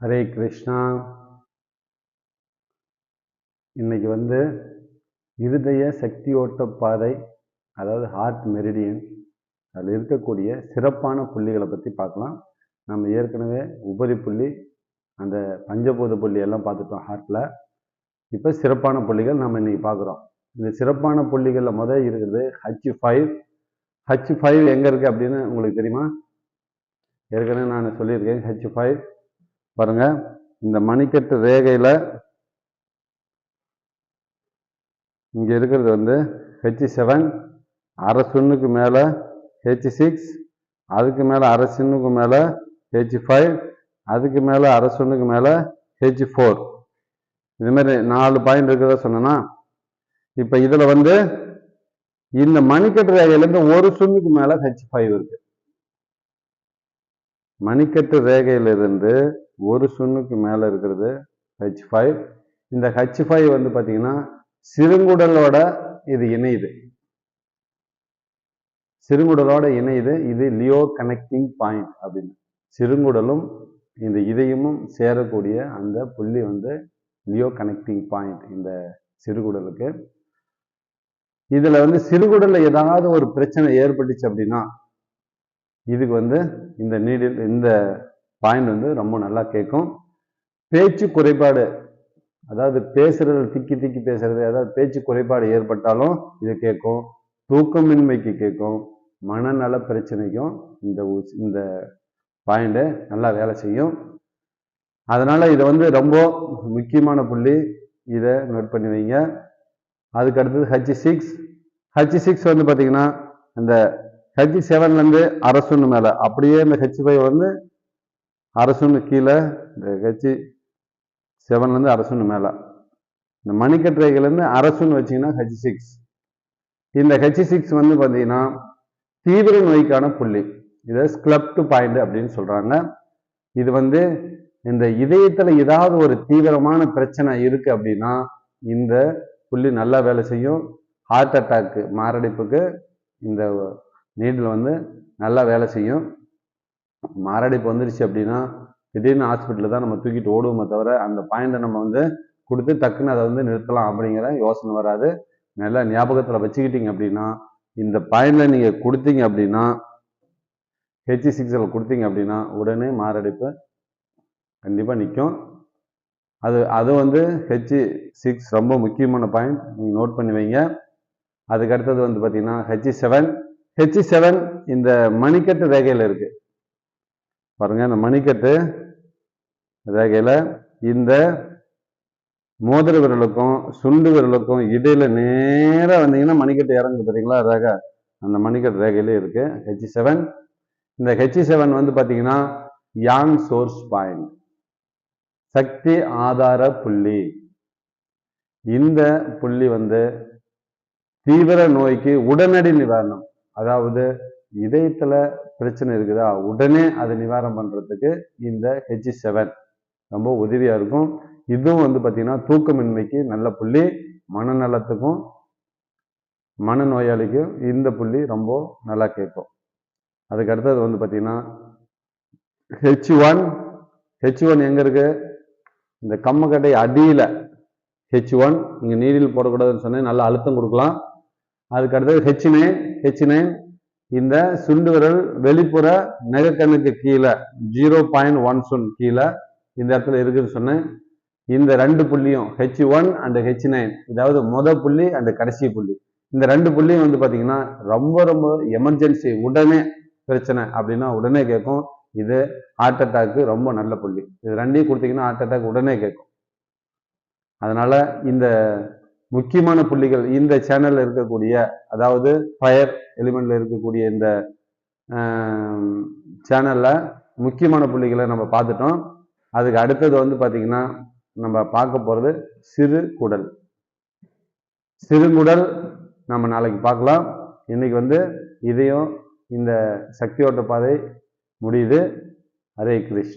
ஹரே கிருஷ்ணா. இன்னைக்கு இருதய சக்தி ஓட்ட பாதை, அதாவது ஹார்ட் மெரிடியன், அதில் இருக்கக்கூடிய சிறப்பான புள்ளிகளை பற்றி பார்க்கலாம். நம்ம ஏற்கனவே உபரி புள்ளி, அந்த பஞ்சபூத புள்ளி எல்லாம் பார்த்துட்டோம் ஹார்ட்டில். இப்போ சிறப்பான புள்ளிகள் நம்ம இன்னைக்கு பார்க்குறோம். இந்த சிறப்பான புள்ளிகளில் முதல் இருக்கிறது H5. H5 எங்கே இருக்குது அப்படின்னு உங்களுக்கு தெரியுமா? ஏற்கனவே நான் சொல்லியிருக்கேன். H5 பாருங்க, இந்த மணிக்கட்டு ரேகையில் இங்கே இருக்கிறது H7, அரை சுண்ணுக்கு மேலே H6, அதுக்கு மேலே அரை சுண்ணுக்கு மேலே H5, அதுக்கு மேலே அரை சுண்ணுக்கு மேலே H4. இது மாதிரி 4 பாயிண்ட் இருக்கிறதா சொன்னா. இப்போ இதில் இந்த மணிக்கட்டு ரேகையிலேருந்து ஒரு சுண்ணுக்கு மேலே H5 இருக்கு. மணிக்கட்டு ரேகையிலிருந்து ஒரு சுண்ணுக்கு மேலே இருக்கிறது H5. இந்த H5 பார்த்தீங்கன்னா சிறுங்குடலோட இது இணையுது. சிறுங்குடலோட இணையுது. இது லியோ கனெக்டிங் பாயிண்ட் அப்படின்னு. சிறுங்குடலும் இந்த இதயமும் சேரக்கூடிய அந்த புள்ளி லியோ கனெக்டிங் பாயிண்ட் இந்த சிறுகுடலுக்கு. இதுல சிறுகுடல்ல ஏதாவது ஒரு பிரச்சனை ஏற்பட்டுச்சு அப்படின்னா இதுக்கு இந்த நீடில், இந்த பாயிண்ட் ரொம்ப நல்லா கேட்கும். பேச்சு குறைபாடு, அதாவது பேசுறது திக்கி திக்கி பேசுறது, அதாவது பேச்சு குறைபாடு ஏற்பட்டாலும் இது கேட்கும். தூக்கமின்மைக்கு கேட்கும். மனநல பிரச்சனைக்கும் இந்த பாயிண்ட் நல்லா வேலை செய்யும். அதனால இது ரொம்ப முக்கியமான புள்ளி. இதை நோட் பண்ணி வைங்க. அதுக்கு அடுத்தது H6. H6 பார்த்தீங்கன்னா இந்த H7 அரை சுண்ணு மேலே, அப்படியே இந்த H5 அரை சுண்ணு கீழே, இந்த H7 அரை சுண்ணு மேலே, இந்த மணிக்கட்டுரைகள்லேருந்து அரை சுண்ணு வச்சிங்கன்னா H6. இந்த H6 பார்த்தீங்கன்னா தீவிர நோய்க்கான புள்ளி. இதை ஸ்க்லப்ட் பாயிண்ட் அப்படின்னு சொல்றாங்க. இது இந்த இதயத்துல ஏதாவது ஒரு தீவிரமான பிரச்சனை இருக்கு அப்படின்னா இந்த புள்ளி நல்லா வேலை செய்யும். ஹார்ட் அட்டாக்கு, மாரடைப்புக்கு இந்த நீடில் நல்லா வேலை செய்யும். மாரடைப்பு வந்துருச்சு அப்படின்னா திடீர்னு ஹாஸ்பிட்டலில் தான் நம்ம தூக்கிட்டு ஓடுவோமே தவிர அந்த பாயிண்டை நம்ம கொடுத்து டக்குன்னு அதை நிறுத்தலாம் அப்படிங்கிற யோசனை வராது. நல்லா ஞாபகத்தில் வச்சுக்கிட்டீங்க அப்படின்னா இந்த பாயிண்ட்ல நீங்க கொடுத்தீங்க அப்படின்னா, H6 கொடுத்தீங்க அப்படின்னா உடனே மாரடைப்பு கண்டிப்பா நிற்கும். அது H6 ரொம்ப முக்கியமான பாயிண்ட், நீங்க நோட் பண்ணி வைங்க. அதுக்கு அடுத்தது பார்த்தீங்கன்னா H7 இந்த மணிக்கட்டு ரேகையில் இருக்கு பாருங்க. இந்த மணிக்கட்டு ரேகையில இந்த மோதிர விரலுக்கும் சுண்டு விரலுக்கும் இடையில நேரா வந்தீங்கன்னா மணிக்கட்டு இறங்குது பார்த்தீங்களா ரேகை, அந்த மணிக்கட்டு ரேகையிலே இருக்கு H7. இந்த H7 பார்த்தீங்கன்னா யாங் சோர்ஸ் பாயிண்ட், சக்தி ஆதார புள்ளி. இந்த புள்ளி தீவிர நோய்க்கு உடனடி நிவாரணம், அதாவது இதயத்துல பிரச்சனை இருக்குதா உடனே அதை நிவாரணம் பண்றதுக்கு இந்த H7 ரொம்ப உதவியா இருக்கும். இதுவும் பார்த்தீங்கன்னா தூக்கமின்மைக்கு நல்ல புள்ளி. மனநலத்துக்கும் மனநோயாளிக்கும் இந்த புள்ளி ரொம்ப நல்லா கேட்கும். அதுக்கு அடுத்தது பார்த்தீங்கன்னா H1 எங்க இருக்கு? இந்த கம்மக்கட்டை அடியில H1. நீங்க நீரில் போடக்கூடாதுன்னு சொன்னேன், நல்லா அழுத்தம் கொடுக்கலாம். அதுக்கு அடுத்தது H9 இந்த சுண்டு விரல் வெளிப்புற நெகக்கண்ணுக்கு கீழே 0.1 சுன் கீழே இந்த இடத்துல இருக்குன்னு சொன்னேன். இந்த 2 புள்ளியும் H1 அண்ட் H9, அதாவது முதல் புள்ளி அண்ட் கடைசி புள்ளி, இந்த 2 புள்ளியும் பார்த்தீங்கன்னா ரொம்ப ரொம்ப எமர்ஜென்சி, உடனே பிரச்சனை அப்படின்னா உடனே கேட்கும். இது ஹார்ட் அட்டாக்கு ரொம்ப நல்ல புள்ளி. இது 2ஐயும் கொடுத்தீங்கன்னா ஹார்ட் அட்டாக் உடனே கேட்கும். அதனால இந்த முக்கியமான புள்ளிகள் இந்த சேனல்ல இருக்கக்கூடிய, அதாவது ஃபயர் எலிமெண்ட்ல இருக்கக்கூடிய இந்த சேனல்ல முக்கியமான புள்ளிகளை நம்ம பார்த்துட்டோம். அதுக்கு அடுத்தது பார்த்தீங்கன்னா நம்ம பார்க்க போறது சிறுகுடல் நம்ம நாளைக்கு பார்க்கலாம். இன்னைக்கு இதையும் இந்த சக்தி ஓட்ட பாதை முடியுது. ஹரே கிருஷ்ணா.